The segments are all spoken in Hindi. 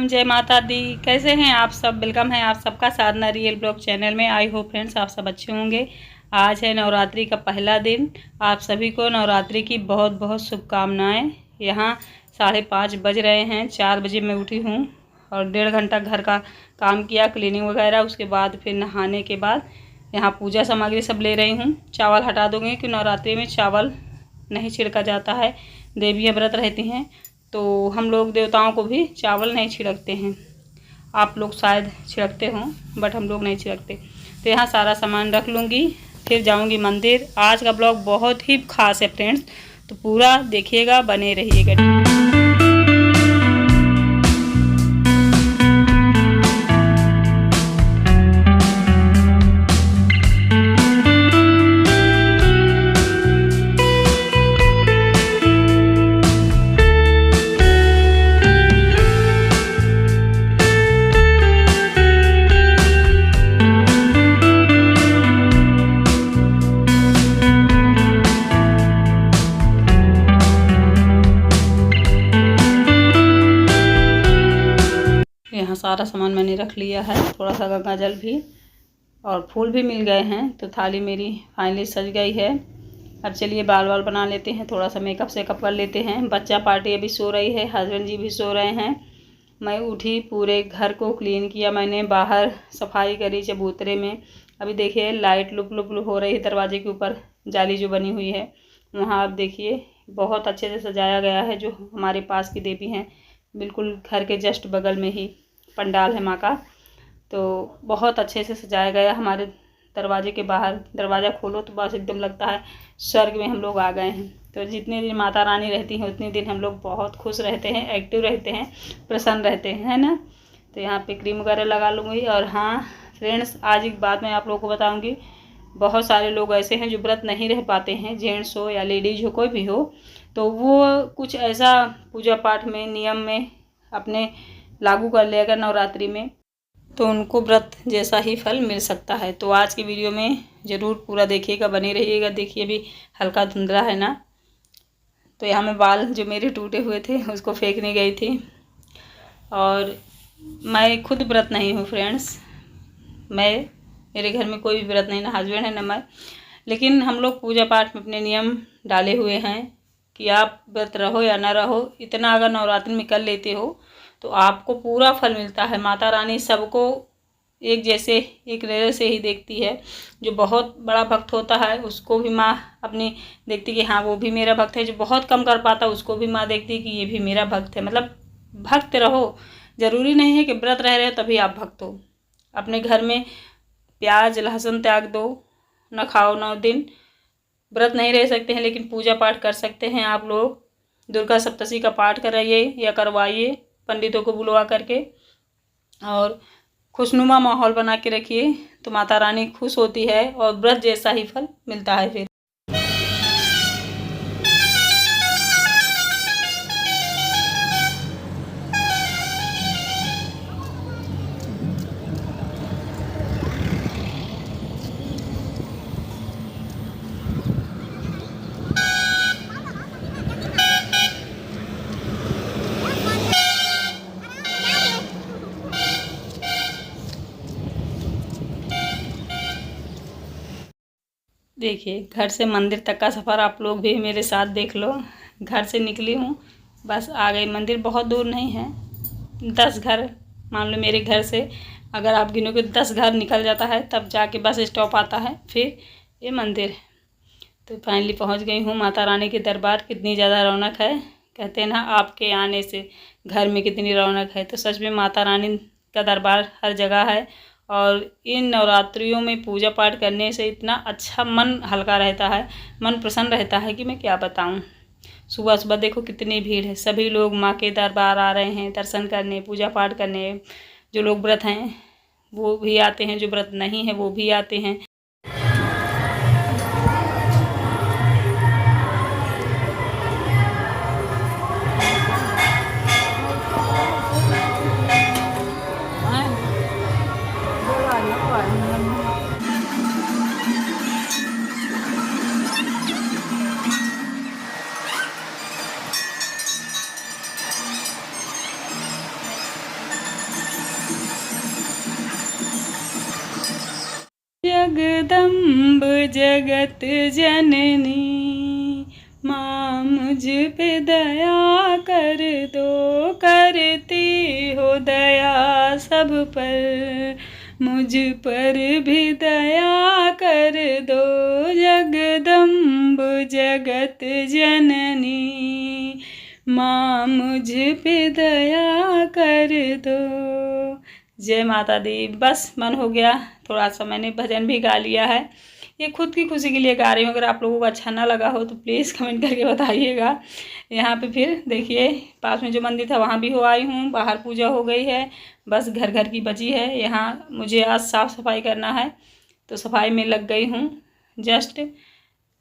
जय माता दी। कैसे हैं आप सब? वेलकम है आप सबका साधना रियल ब्लॉग चैनल में। आई होप फ्रेंड्स आप सब अच्छे होंगे। आज है नवरात्रि का पहला दिन। आप सभी को नवरात्रि की बहुत बहुत शुभकामनाएं। यहाँ 5:30 बज रहे हैं। 4 बजे मैं उठी हूँ और 1.5 घंटा घर का काम किया, क्लीनिंग वगैरह। उसके बाद फिर नहाने के बाद यहाँ पूजा सामग्री सब ले रही हूँ। चावल हटा दूँगी कि नवरात्रि में चावल नहीं छिड़का जाता है। देवियाँ व्रत रहती हैं तो हम लोग देवताओं को भी चावल नहीं छिड़कते हैं। आप लोग शायद छिड़कते हों बट हम लोग नहीं छिड़कते। तो यहाँ सारा सामान रख लूँगी, फिर जाऊँगी मंदिर। आज का ब्लॉग बहुत ही खास है फ्रेंड्स, तो पूरा देखिएगा, बने रहिएगा। यहाँ सारा सामान मैंने रख लिया है, थोड़ा सा गंगा जल भी और फूल भी मिल गए हैं। तो थाली मेरी फाइनली सज गई है। अब चलिए बाल बना लेते हैं, थोड़ा सा मेकअप सेकअप कर लेते हैं। बच्चा पार्टी अभी सो रही है, हस्बैंड जी भी सो रहे हैं। मैं उठी, पूरे घर को क्लीन किया मैंने, बाहर सफाई करी चबूतरे में। अभी देखिए लाइट लुक लुक लुक हो रही है। दरवाजे के ऊपर जाली जो बनी हुई है वहाँ आप देखिए बहुत अच्छे से सजाया गया है। जो हमारे पास की देवी हैं, बिल्कुल घर के जस्ट बगल में ही पंडाल है माँ का, तो बहुत अच्छे से सजाया गया। हमारे दरवाजे के बाहर दरवाज़ा खोलो तो बस एकदम लगता है स्वर्ग में हम लोग आ गए हैं। तो जितने दिन माता रानी रहती हैं उतने दिन हम लोग बहुत खुश रहते हैं, एक्टिव रहते हैं, प्रसन्न रहते हैं, है ना। तो यहाँ पे क्रीम वगैरह लगा लूँगी। और हाँ फ्रेंड्स, आज एक बात मैं आप लोगों को बताऊँगी। बहुत सारे लोग ऐसे हैं जो व्रत नहीं रह पाते हैं, जेंट्स हो या लेडीज हो, कोई भी हो, तो वो कुछ ऐसा पूजा पाठ में नियम में अपने लागू कर लिया अगर नवरात्रि में, तो उनको व्रत जैसा ही फल मिल सकता है। तो आज की वीडियो में ज़रूर पूरा देखिएगा, बने रहिएगा। देखिए अभी हल्का धुंधला है ना, तो यहाँ मैं बाल जो मेरे टूटे हुए थे उसको फेंकने गई थी। और मैं खुद व्रत नहीं हूँ फ्रेंड्स, मेरे घर में कोई भी व्रत नहीं, ना हस्बैंड है ना मैं। लेकिन हम लोग पूजा पाठ में अपने नियम डाले हुए हैं कि आप व्रत रहो या ना रहो, इतना अगर नवरात्रि में कर लेते हो तो आपको पूरा फल मिलता है। माता रानी सबको एक जैसे, एक नज़र से ही देखती है। जो बहुत बड़ा भक्त होता है उसको भी माँ अपनी देखती कि हाँ वो भी मेरा भक्त है। जो बहुत कम कर पाता उसको भी माँ देखती कि ये भी मेरा भक्त है। मतलब भक्त रहो, ज़रूरी नहीं है कि व्रत रह रहे हो तभी आप भक्त हो। अपने घर में प्याज लहसुन त्याग दो, न खाओ 9 दिन। व्रत नहीं रह सकते हैं लेकिन पूजा पाठ कर सकते हैं आप लोग। दुर्गा सप्तशती का पाठ कराइए या करवाइए पंडितों को बुलवा करके, और खुशनुमा माहौल बना के रखिए तो माता रानी खुश होती है और व्रत जैसा ही फल मिलता है। फिर देखिए घर से मंदिर तक का सफ़र आप लोग भी मेरे साथ देख लो। घर से निकली हूँ, बस आ गई। मंदिर बहुत दूर नहीं है, 10 घर मान लो मेरे घर से। अगर आप गिनोगे 10 घर निकल जाता है, तब जाके बस स्टॉप आता है, फिर ये मंदिर। तो फाइनली पहुँच गई हूँ माता रानी के दरबार। कितनी ज़्यादा रौनक है, कहते हैं ना आपके आने से घर में कितनी रौनक है। तो सच में माता रानी का दरबार हर जगह है। और इन नवरात्रियों में पूजा पाठ करने से इतना अच्छा मन हल्का रहता है, मन प्रसन्न रहता है कि मैं क्या बताऊं। सुबह सुबह देखो कितनी भीड़ है, सभी लोग माँ के दरबार आ रहे हैं दर्शन करने, पूजा पाठ करने। जो लोग व्रत हैं वो भी आते हैं, जो व्रत नहीं है वो भी आते हैं। जगत जननी, माँ मुझ पे दया कर दो, करती हो दया सब पर, मुझ पर भी दया कर दो, जगदम्ब जगत जननी, माँ मुझ पे दया कर दो। जय माता दी। बस मन हो गया, थोड़ा सा मैंने भजन भी गा लिया है। ये खुद की खुशी के लिए गा रही हूँ। अगर आप लोगों को अच्छा ना लगा हो तो प्लीज़ कमेंट करके बताइएगा। यहाँ पे फिर देखिए पास में जो मंदिर था वहाँ भी हो आई हूँ, बाहर पूजा हो गई है, बस घर घर की बची है। यहाँ मुझे आज साफ़ सफाई करना है तो सफाई में लग गई हूँ। जस्ट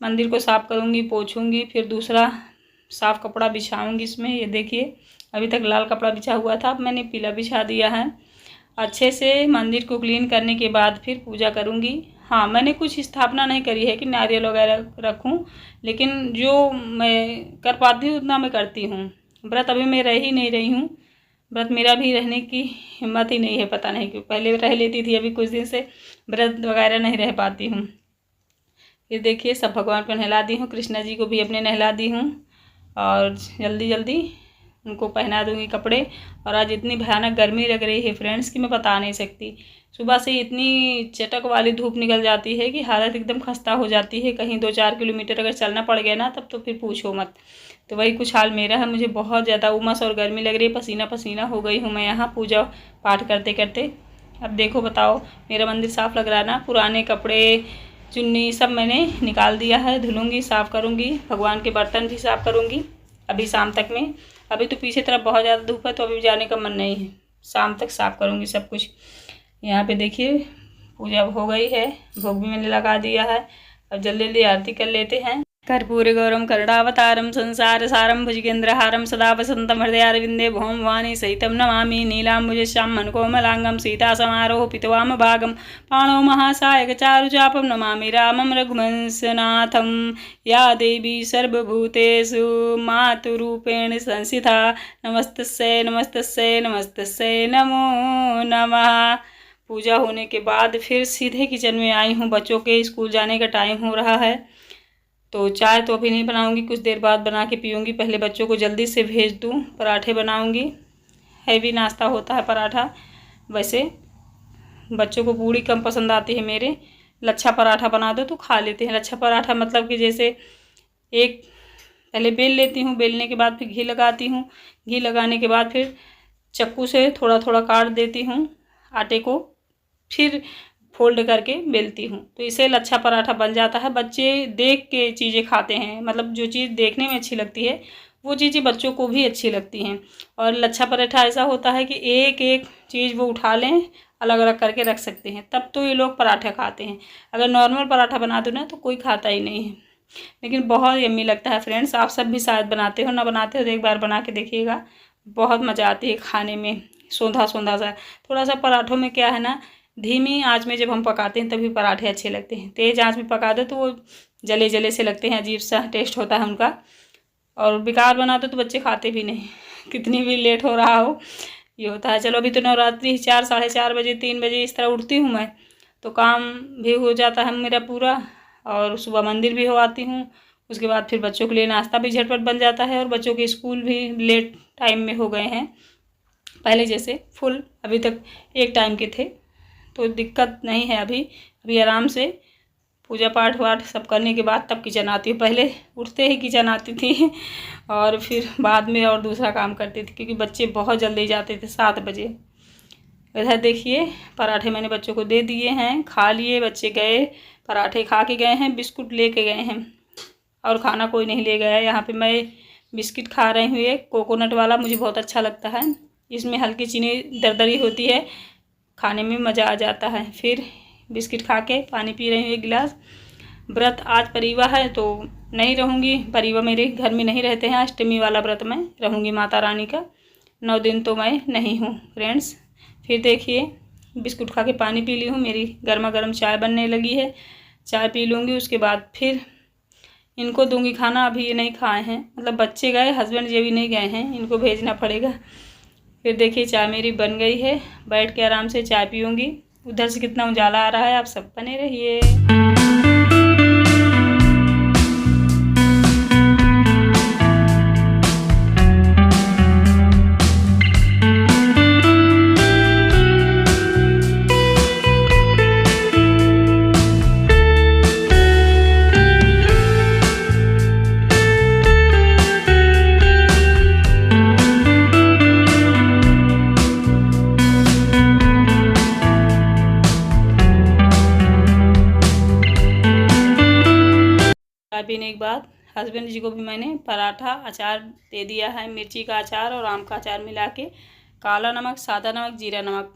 मंदिर को साफ़ करूँगी, पोछूँगी, फिर दूसरा साफ़ कपड़ा बिछाऊँगी इसमें। ये देखिए अभी तक लाल कपड़ा बिछा हुआ था, अब मैंने पीला बिछा दिया है। अच्छे से मंदिर को क्लीन करने के बाद फिर पूजा करूँगी। हाँ, मैंने कुछ स्थापना नहीं करी है कि नारियल वगैरह रखूँ, लेकिन जो मैं कर पाती हूँ उतना मैं करती हूँ। व्रत अभी मैं रह ही नहीं रही हूँ, व्रत मेरा भी रहने की हिम्मत ही नहीं है, पता नहीं क्यों। पहले रह लेती थी, अभी कुछ दिन से व्रत वगैरह नहीं रह पाती हूँ। ये देखिए सब भगवान को नहला दी हूँ, कृष्णा जी को भी अपने नहला दी हूँ और जल्दी जल्दी उनको पहना दूँगी कपड़े। और आज इतनी भयानक गर्मी लग रही है फ्रेंड्स कि मैं बता नहीं सकती। सुबह से इतनी चटक वाली धूप निकल जाती है कि हालत एकदम खस्ता हो जाती है। कहीं 2-4 किलोमीटर अगर चलना पड़ गया ना तब तो फिर पूछो मत। तो वही कुछ हाल मेरा है, मुझे बहुत ज़्यादा उमस और गर्मी लग रही है, पसीना पसीना हो गई हूँ मैं यहाँ पूजा पाठ करते करते। अब देखो बताओ, मेरा मंदिर साफ़ लग रहा है ना। पुराने कपड़े चुन्नी सब मैंने निकाल दिया है, धुलूँगी, साफ़ करूँगी, भगवान के बर्तन भी साफ़ करूँगी अभी शाम तक में। अभी तो पीछे तरफ बहुत ज़्यादा धूप है तो अभी जाने का मन नहीं है, शाम तक साफ़ करूँगी सब कुछ। यहाँ पे देखिए पूजा हो गई है, भोग भी मैंने लगा दिया है। अब जल्दी जल्दी आरती कर लेते हैं। कर्पूर गौरम करुणावतारम संसार सारम भुजगेन्द्रहारम सदा वसंतम हृदयारविंदे भौम वाणी सहितम नमामि नीलाम्बुजश्यामं कोमलांगं सीता समारोह पितवाम भागम पाणो महासायक चारुचापं नमामि रामं रघुवंशनाथं। या देवी सर्वभूतेषु मातृरूपेण संस्थिता नमस्तस्यै नमस्तस्यै नमस्तस्यै नमो नमः। पूजा होने के बाद फिर सीधे किचन में आई हूँ। बच्चों के स्कूल जाने का टाइम हो रहा है तो चाय तो अभी नहीं बनाऊंगी, कुछ देर बाद बना के पीऊँगी। पहले बच्चों को जल्दी से भेज दूँ। पराठे बनाऊंगी, हैवी नाश्ता होता है पराठा। वैसे बच्चों को पूड़ी कम पसंद आती है मेरे, लच्छा पराठा बना दो तो खा लेते हैं। लच्छा पराठा मतलब कि जैसे एक पहले बेल लेती हूँ, बेलने के बाद फिर घी लगाती हूँ, घी लगाने के बाद फिर चक्कू से थोड़ा थोड़ा काट देती हूँ आटे को, फिर फोल्ड करके बेलती हूँ तो इसे लच्छा पराठा बन जाता है। बच्चे देख के चीज़ें खाते हैं, मतलब जो चीज़ देखने में अच्छी लगती है वो चीज़ें बच्चों को भी अच्छी लगती हैं। और लच्छा पराठा ऐसा होता है कि एक एक चीज़ वो उठा लें, अलग अलग करके रख सकते हैं, तब तो ये लोग पराठा खाते हैं। अगर नॉर्मल पराठा बना दो ना तो कोई खाता ही नहीं है, लेकिन बहुत यम्मी लगता है फ्रेंड्स। आप सब भी शायद बनाते हो, ना बनाते हो तो एक बार बना के देखिएगा, बहुत मज़ा आती है खाने में। सौंधा सौंधा सा थोड़ा सा पराठों में क्या है ना, धीमी आंच में जब हम पकाते हैं तभी पराठे अच्छे लगते हैं। तेज़ आंच में पका दो तो वो जले जले से लगते हैं, अजीब सा टेस्ट होता है उनका। और बेकार बना दो तो बच्चे खाते भी नहीं, कितनी भी लेट हो रहा हो ये होता है। चलो अभी तो नवरात्रि 4 साढ़े 4 बजे 3 बजे इस तरह उठती हूँ मैं, तो काम भी हो जाता है मेरा पूरा और सुबह मंदिर भी हो आती हूँ। उसके बाद फिर बच्चों के लिए नाश्ता भी झटपट बन जाता है और बच्चों के स्कूल भी लेट टाइम में हो गए हैं, पहले जैसे फुल अभी तक एक टाइम के थे तो दिक्कत नहीं है। अभी आराम से पूजा पाठ वाठ सब करने के बाद तब किचन आती हूँ। पहले उठते ही किचन आती थी और फिर बाद में और दूसरा काम करती थी, क्योंकि बच्चे बहुत जल्दी जाते थे 7 बजे। इधर देखिए पराठे मैंने बच्चों को दे दिए हैं, खा लिए, बच्चे गए पराठे खा के गए हैं, बिस्कुट लेके गए हैं और खाना कोई नहीं ले गया। यहाँ पे मैं बिस्किट खा रही हूँ, एक कोकोनट वाला, मुझे बहुत अच्छा लगता है। इसमें हल्की चीनी दरदरी होती है, खाने में मज़ा आ जाता है। फिर बिस्किट खा के पानी पी रही हूँ 1 गिलास। व्रत आज परिवा है तो नहीं रहूँगी, परिवा मेरे घर में नहीं रहते हैं। अष्टमी वाला व्रत मैं रहूँगी माता रानी का, 9 दिन तो मैं नहीं हूँ फ्रेंड्स। फिर देखिए बिस्कुट खा के पानी पी ली हूँ, मेरी गर्मा गर्म चाय बनने लगी है, चाय पी लूँगी। उसके बाद फिर इनको दूँगी खाना, अभी ये नहीं खाए हैं, मतलब बच्चे गए, हस्बैंड ये भी नहीं गए हैं, इनको भेजना पड़ेगा। फिर देखिए चाय मेरी बन गई है, बैठ के आराम से चाय पीऊँगी। उधर से कितना उजाला आ रहा है, आप सब बने रहिए। पीने के बाद हस्बैंड जी को भी मैंने पराठा अचार दे दिया है, मिर्ची का अचार और आम का अचार मिला के, काला नमक, सादा नमक, जीरा नमक,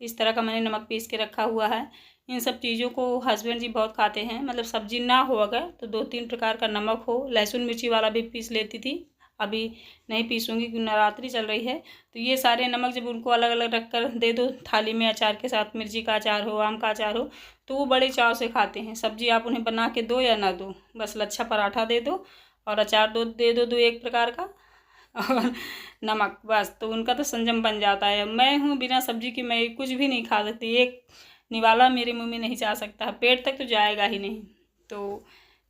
इस तरह का मैंने नमक पीस के रखा हुआ है। इन सब चीज़ों को हस्बैंड जी बहुत खाते हैं, मतलब सब्जी ना हो अगर तो 2-3 प्रकार का नमक हो। लहसुन मिर्ची वाला भी पीस लेती थी, अभी नहीं पीसूँगी क्योंकि नवरात्रि चल रही है। तो ये सारे नमक जब उनको अलग अलग रख कर दे दो थाली में, अचार के साथ मिर्ची का अचार हो, आम का अचार हो, तो वो बड़े चाव से खाते हैं। सब्जी आप उन्हें बना के दो या ना दो, बस लच्छा पराठा दे दो और अचार दे दो एक प्रकार का और नमक, बस तो उनका तो संयम बन जाता है। मैं हूँ बिना सब्जी की मैं कुछ भी नहीं खा सकती, एक निवाला मेरे मुंह में नहीं जा सकता, पेट तक तो जाएगा ही नहीं। तो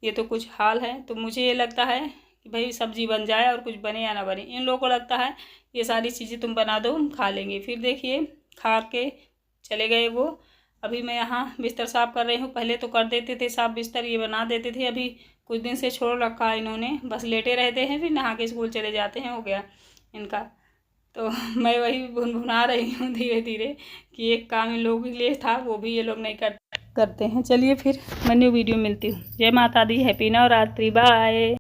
ये तो कुछ हाल है। तो मुझे ये लगता है कि भाई सब्जी बन जाए और कुछ बने या ना बने, इन लोगों को लगता है ये सारी चीज़ें तुम बना दो हम खा लेंगे। फिर देखिए खा के चले गए वो। अभी मैं यहाँ बिस्तर साफ़ कर रही हूँ, पहले तो कर देते थे साफ़ बिस्तर, ये बना देते थे, अभी कुछ दिन से छोड़ रखा है इन्होंने, बस लेटे रहते हैं, फिर नहा के स्कूल चले जाते हैं, हो गया इनका। तो मैं वही भुनभुना रही हूँ धीरे धीरे कि एक काम इन लोगों के लिए था वो भी ये लोग नहीं करते हैं। चलिए फिर मैं न्यू वीडियो मिलती हूँ। जय माता दी, हैप्पी नवरात्रि, बाय।